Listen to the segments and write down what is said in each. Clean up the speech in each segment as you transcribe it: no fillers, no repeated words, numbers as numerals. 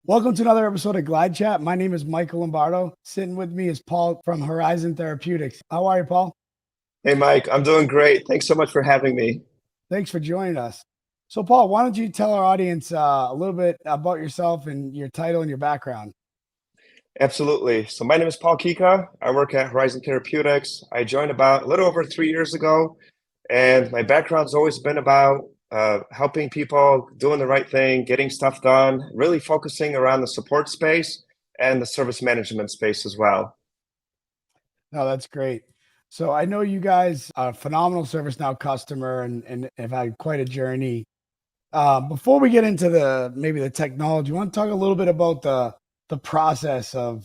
Welcome to another episode of GlideChat. My name is Michael Lombardo. Sitting with me is Paul from Horizon Therapeutics. How are you, Paul? Hey, Mike, I'm doing great. Thanks so much for having me. Thanks for joining us. So, Paul, why don't you tell our audience a little bit about yourself and your title and your background? Absolutely. So my name is Paul Kieca. I work at Horizon Therapeutics. I joined about a little over 3 years ago, and my background's always been about helping people, doing the right thing, getting stuff done, really focusing around the support space and the service management space as well. No, that's great. So I know you guys are a phenomenal ServiceNow customer and have had quite a journey. Before we get into maybe the technology, you want to talk a little bit about the process of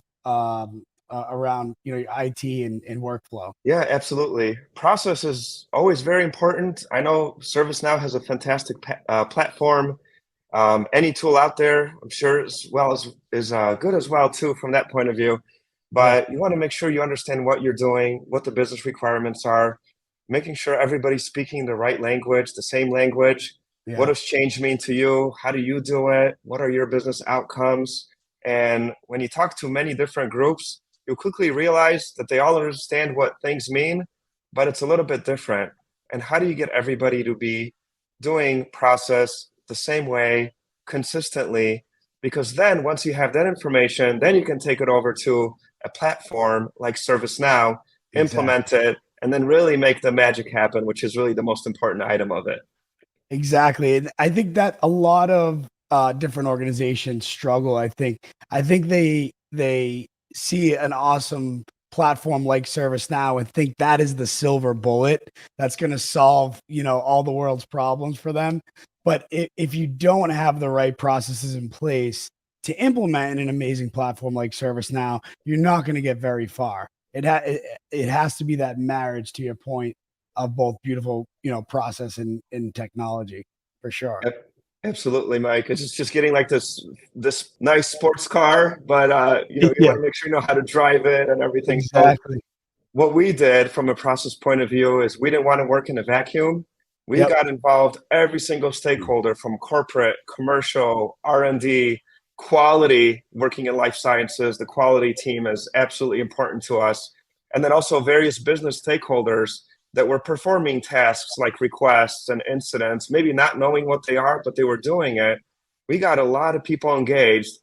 around your IT and workflow. Yeah, absolutely. Process is always very important. I know ServiceNow has a fantastic platform. Any tool out there, I'm sure, as well as is good as well too from that point of view. Yeah, But you want to make sure you understand what you're doing, what the business requirements are, making sure everybody's speaking the right language, the same language. What yeah. does change mean to you? How do you do it? What are your business outcomes? And when you talk to many different groups, you'll quickly realize that they all understand what things mean, but it's a little bit different. And how do you get everybody to be doing process the same way consistently? Because then once you have that information, then you can take it over to a platform like ServiceNow, Exactly. implement it, and then really make the magic happen, which is really the most important item of it. Exactly. And I think that a lot of different organizations struggle. I think they see an awesome platform like ServiceNow and think that is the silver bullet that's going to solve, all the world's problems for them. But if you don't have the right processes in place to implement an amazing platform like ServiceNow, you're not going to get very far. It has to be that marriage, to your point, of both beautiful, process and technology for sure. Yep, absolutely, Mike. It's just getting like this nice sports car, but you Yeah, want to make sure you know how to drive it and everything. So exactly. what we did from a process point of view is we didn't want to work in a vacuum. We Yep. got involved every single stakeholder from corporate, commercial, R&D, quality, working in life sciences. The quality team is absolutely important to us. And then also various business stakeholders that were performing tasks like requests and incidents, maybe not knowing what they are, but they were doing it. We got a lot of people engaged,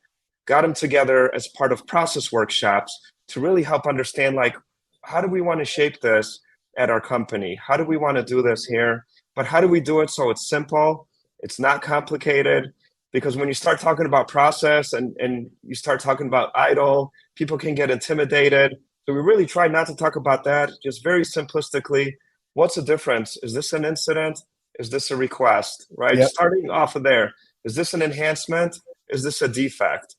got them together as part of process workshops to really help understand, like, how do we want to shape this at our company? How do we want to do this here? But how do we do it so it's simple, it's not complicated? Because when you start talking about process and you start talking about idle, people can get intimidated. So we really try not to talk about that, just very simplistically. What's the difference? Is this an incident? Is this a request? Right? Yep. Starting off of there. Is this an enhancement? Is this a defect?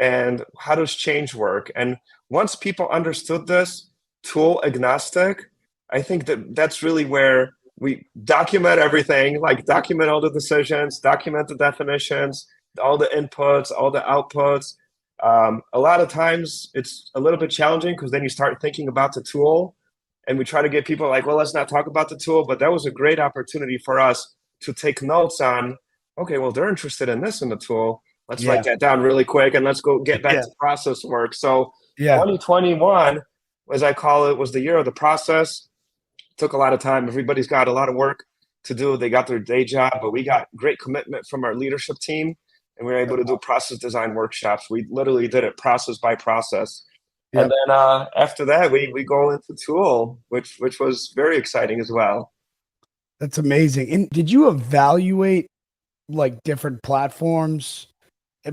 And how does change work? And once people understood this, tool agnostic, I think that that's really where we document everything, like document all the decisions, document the definitions, all the inputs, all the outputs. A lot of times it's a little bit challenging because then you start thinking about the tool, and we try to get people like, well, let's not talk about the tool. But that was a great opportunity for us to take notes on, okay, well, they're interested in this in the tool. Let's write Yeah. that down really quick and let's go get back Yeah. to process work. So Yeah. 2021, as I call it, was the year of the process. Took a lot of time. Everybody's got a lot of work to do. They got their day job, but we got great commitment from our leadership team, and we were able Yep. to do process design workshops. We literally did it process by process. And Yep. then after that, we go into tool, which was very exciting as well. That's amazing. And did you evaluate like different platforms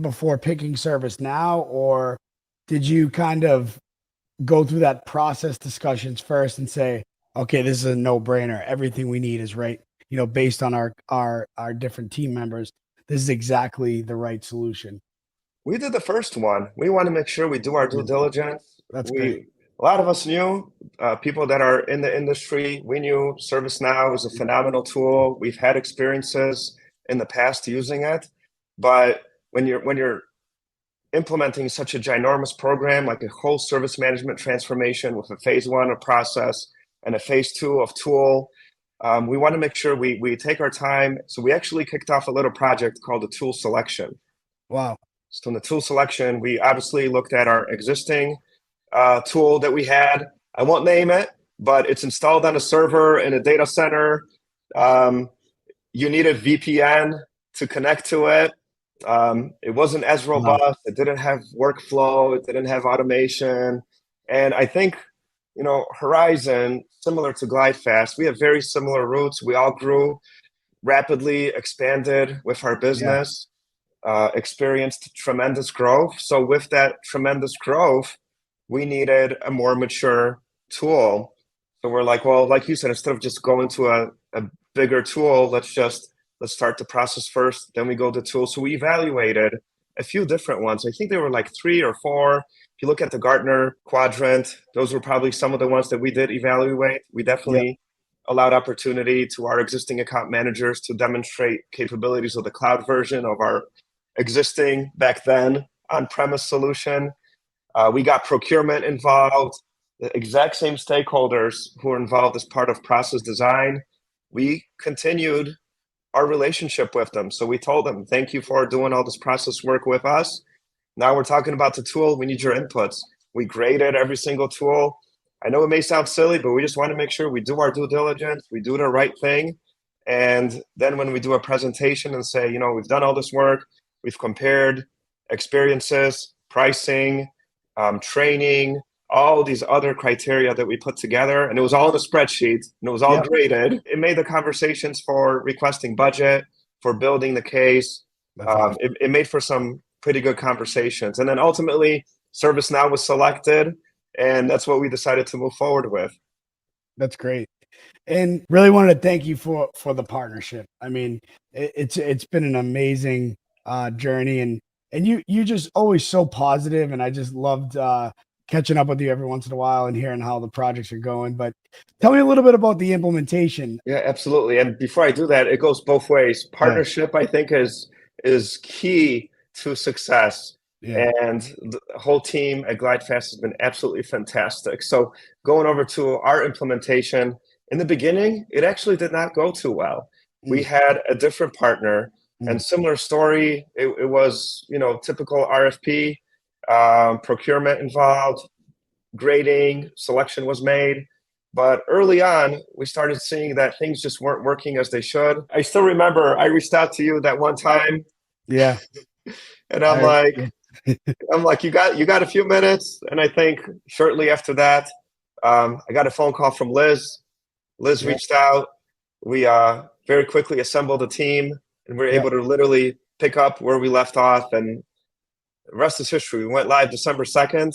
before picking ServiceNow, or did you kind of go through that process discussions first and say, okay, this is a no-brainer. Everything we need is right, based on our different team members. This is exactly the right solution. We did the first one. We want to make sure we do our due Yeah, diligence. that's great. We A lot of us knew people that are in the industry. We knew ServiceNow is a phenomenal tool. We've had experiences in the past using it, but when you're implementing such a ginormous program like a whole service management transformation with a phase one of process and a phase two of tool, we want to make sure we take our time. So we actually kicked off a little project called the tool selection. Wow. So in the tool selection, we obviously looked at our existing tool that we had. I won't name it, but it's installed on a server in a data center. You needed VPN to connect to it. It wasn't as Wow. robust. It didn't have workflow. It didn't have automation. And I think, Horizon, similar to GlideFast, we have very similar roots. We all grew rapidly, expanded with our Yeah. business, experienced tremendous growth. So with that tremendous growth, we needed a more mature tool. So we're like, well, like you said, instead of just going to a bigger tool, let's start the process first, then we go to tool. So we evaluated a few different ones. I think there were like 3 or 4. If you look at the Gartner quadrant, those were probably some of the ones that we did evaluate. We Yeah. definitely allowed opportunity to our existing account managers to demonstrate capabilities of the cloud version of our existing back then on-premise solution. We got procurement involved, the exact same stakeholders who were involved as part of process design. We continued our relationship with them. So we told them, thank you for doing all this process work with us. Now we're talking about the tool. We need your inputs. We graded every single tool. I know it may sound silly, but we just want to make sure we do our due diligence, we do the right thing. And then when we do a presentation and say, we've done all this work, we've compared experiences, pricing, training, all these other criteria that we put together, and it was all in a spreadsheet, and it was all Yeah. graded. It made the conversations for requesting budget, for building the case. That's awesome. It made for some pretty good conversations. And then ultimately, ServiceNow was selected, and that's what we decided to move forward with. That's great. And really wanted to thank you for the partnership. I mean, it's been an amazing journey, and you just always so positive, and I just loved catching up with you every once in a while and hearing how the projects are going. But tell me a little bit about the implementation. Yeah, absolutely. And before I do that, it goes both ways. Yeah. Partnership, I think, is key to success. Yeah. And the whole team at GlideFast has been absolutely fantastic. So going over to our implementation, in the beginning, it actually did not go too well. We had a different partner, and similar story. It was, typical RFP, procurement involved, grading, selection was made. But early on, we started seeing that things just weren't working as they should. I still remember I reached out to you that one time, Yeah. and I'm like, you got a few minutes. And I think shortly after that, I got a phone call from Liz. Liz reached out. We very quickly assembled a team, and we were able to literally pick up where we left off. And the rest is history. We went live December 2nd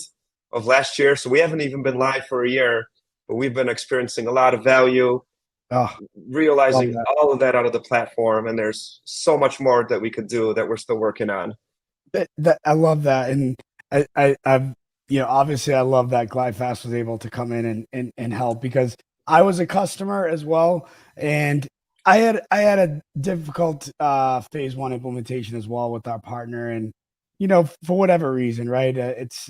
of last year. So we haven't even been live for a year, but we've been experiencing a lot of value, realizing all of that out of the platform. And there's so much more that we could do that we're still working on. I love that. And I've, obviously I love that GlideFast was able to come in and help, because I was a customer as well. And I had a difficult phase 1 implementation as well with our partner. And, for whatever reason, right. It's,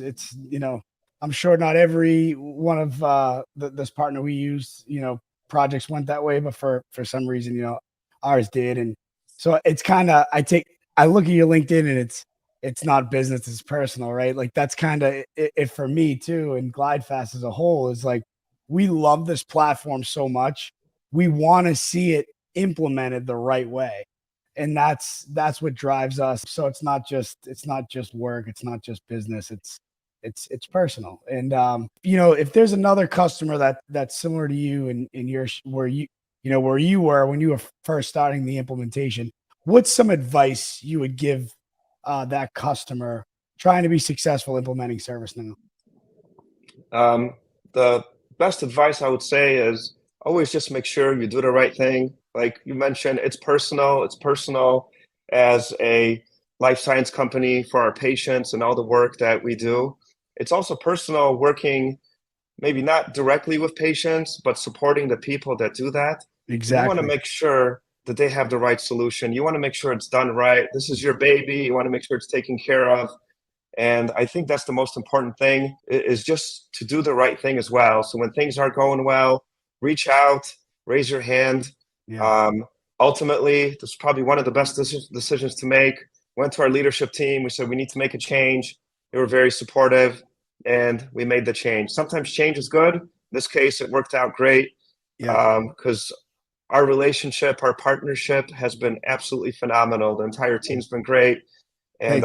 I'm sure not every one of this partner we use, projects went that way, but for some reason, ours did. And so it's kind of, I look at your LinkedIn, and it's not business, it's personal, right? Like that's kind of it for me too. And GlideFast as a whole is like, we love this platform so much. We want to see it implemented the right way. And that's what drives us. So it's not just work. It's not just business. It's personal. And, if there's another customer that's similar to you and your, where you were when you were first starting the implementation, what's some advice you would give that customer trying to be successful implementing ServiceNow? The best advice I would say is always just make sure you do the right thing. Like you mentioned, it's personal. It's personal as a life science company for our patients and all the work that we do. It's also personal working maybe not directly with patients, but supporting the people that do that. Exactly. You want to make sure that they have the right solution. You want to make sure it's done right. This is your baby. You want to make sure it's taken care of. And I think that's the most important thing, is just to do the right thing as well. So when things aren't going well, reach out, raise your hand. Yeah. Ultimately, this is probably one of the best decisions to make. went to our leadership team. We said, we need to make a change. They were very supportive, and we made the change. Sometimes change is good. In this case, it worked out great because our relationship, our partnership has been absolutely phenomenal. The entire team's been great. And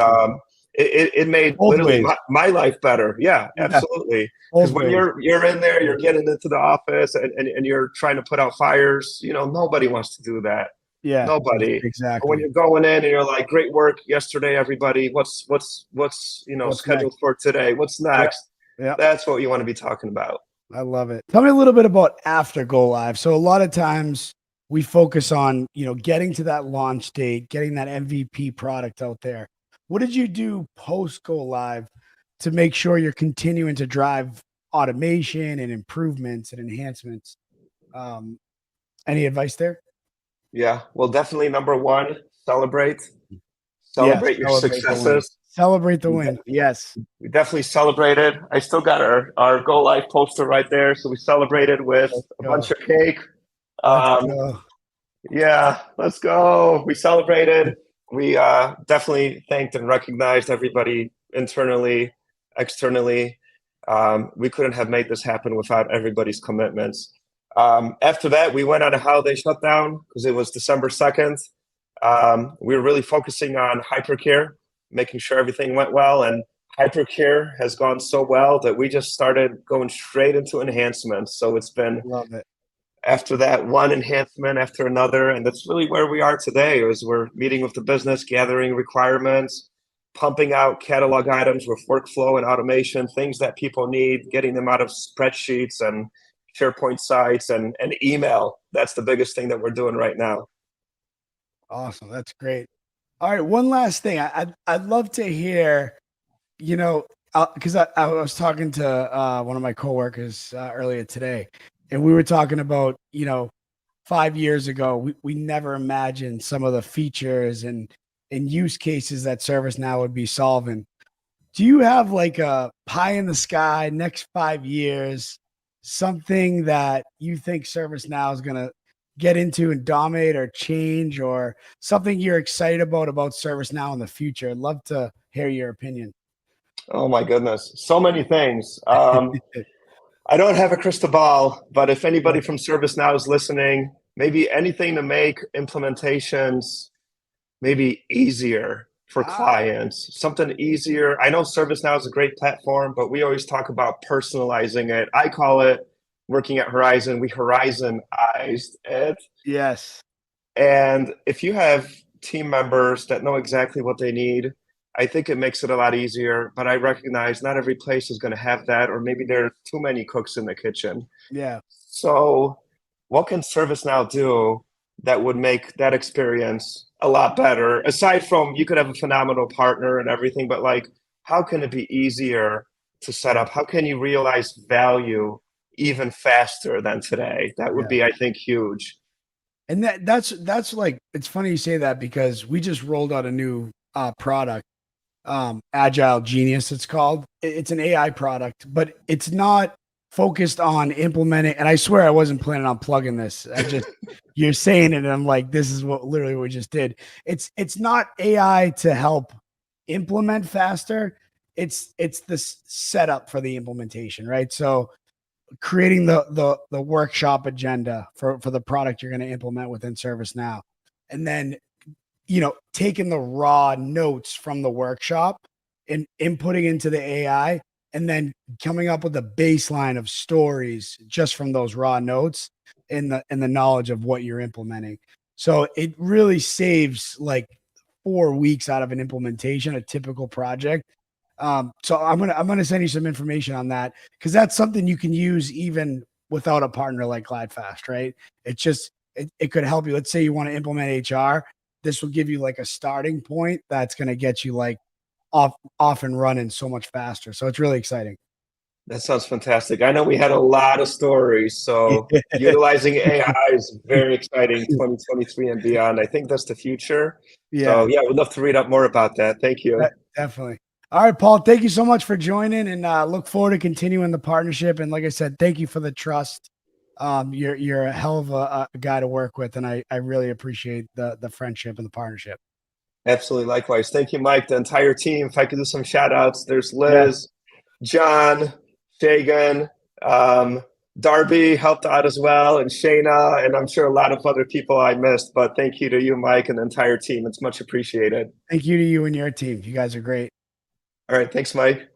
it made Both literally ways. my life better. Yeah, absolutely. Because Both when ways. you're in there, you're getting into the office and you're trying to put out fires. Nobody wants to do that. Yeah, Nobody. But when exactly. you're going in and you're like, great work yesterday, everybody. What's What's scheduled next? for today? What's Yeah, next? yeah. That's what you want to be talking about. I love it. Tell me a little bit about after go live. So a lot of times we focus on, getting to that launch date, getting that MVP product out there. What did you do post go live to make sure you're continuing to drive automation and improvements and enhancements? Any advice there? Yeah. Well, definitely number one, celebrate. Yes, Celebrate your celebrate the win. successes. Celebrate the win. Yes. We definitely celebrated. I still got our Go Live poster right there. So we celebrated with Let's a bunch go. of cake. Let's go. Yeah, let's go. We celebrated. We definitely thanked and recognized everybody internally, externally. We couldn't have made this happen without everybody's commitments. After that, we went on a holiday shutdown because it was December 2nd. We were really focusing on hypercare, making sure everything went well. And hypercare has gone so well that we just started going straight into enhancements. So it's been Love it. after that one enhancement after another. And that's really where we are today is we're meeting with the business, gathering requirements, pumping out catalog items with workflow and automation, things that people need, getting them out of spreadsheets and SharePoint sites and email. That's the biggest thing that we're doing right now. Awesome. That's great. All right. One last thing. I'd love to hear, because I was talking to one of my coworkers earlier today, and we were talking about, 5 years ago, we never imagined some of the features and use cases that ServiceNow would be solving. Do you have like a pie in the sky next 5 years, something that you think ServiceNow is going to get into and dominate or change, or something you're excited about ServiceNow in the future? I'd love to hear your opinion. Oh my goodness, so many things. I don't have a crystal ball, but if anybody from ServiceNow is listening, maybe anything to make implementations maybe easier for clients, something easier. I know ServiceNow is a great platform, but we always talk about personalizing it. I call it, working at Horizon, we Horizonized it. Yes. And if you have team members that know exactly what they need, I think it makes it a lot easier. But I recognize not every place is going to have that, or maybe there are too many cooks in the kitchen. Yeah. So, what can ServiceNow do that would make that experience a lot better? Aside from you could have a phenomenal partner and everything, but like, how can it be easier to set up? How can you realize value even faster than today? That would be, I think, huge. And that's like, it's funny you say that because we just rolled out a new product, Agile Genius, it's called. It's an AI product, but it's not focused on implementing. And I swear I wasn't planning on plugging this. You're saying it, and I'm like, this is what literally we just did. It's not AI to help implement faster. It's the setup for the implementation, right? So creating the workshop agenda for the product you're going to implement within ServiceNow, and then taking the raw notes from the workshop and inputting into the AI, and then coming up with a baseline of stories just from those raw notes and the knowledge of what you're implementing. So it really saves like 4 weeks out of an implementation, a typical project. So I'm gonna send you some information on that, because that's something you can use even without a partner like GlideFast, right? It could help you. Let's say you want to implement HR. This will give you like a starting point that's going to get you like off and running so much faster. So it's really exciting. That sounds fantastic. I know we had a lot of stories, so utilizing AI is very exciting, 2023 and beyond. I think that's the future. So yeah, we'd love to read up more about that. Thank you. Definitely. All right, Paul, thank you so much for joining, and look forward to continuing the partnership. And like I said, thank you for the trust. You're a hell of a guy to work with, and I really appreciate the friendship and the partnership. Absolutely. Likewise. Thank you, Mike. The entire team. If I could do some shout outs, there's Yeah. Liz, John, Shagan, Darby helped out as well, and Shayna, and I'm sure a lot of other people I missed. But thank you to you, Mike, and the entire team. It's much appreciated. Thank you to you and your team. You guys are great. All right. Thanks, Mike.